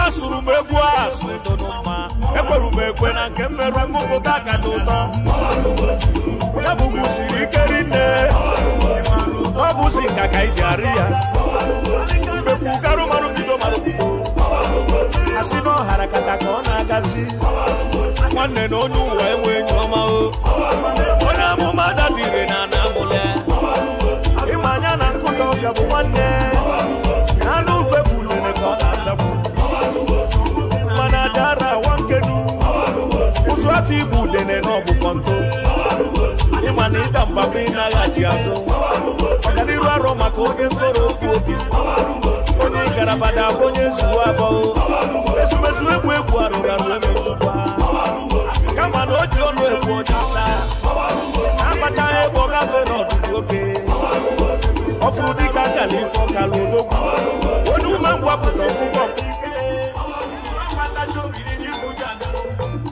asụrụ m egwu asụ ịdụnụmma ekweru m ekwe na nke mmerụ ngụpụta kacha ụtọ ya bụ gbusiri ike rinne ọ bụzi nka ka iji arị ya mbekwu garụ marụbido asị na ọhara kata ka ọ na-agazi nwanne na onye ụwa enwe enyi ọma o onye amụma dadire na na-amụle ịma anya na nkụta ọbịa bụ nwanne anụ ufe bụ lele ka ọ na-azakwu mana jara nwankenu ụzụ afọ igbu udene na ọbụ kọnto ịma na ịda mgbaba ị naghachi azụ ọganiru arọ maka onye nkoro okwu obi onye garabada abụ onye nzuwo abụọ ezumezu egwu arụrụ arụ emetụkwa kama na o ji ọnụ egwu onye asa na-akpachaghị egbe ọ gafee n'ọdụdụ oke ọfụrụ dịka nkala ife ọkala odogwu onye ume ngwapụta ọkpụkpọ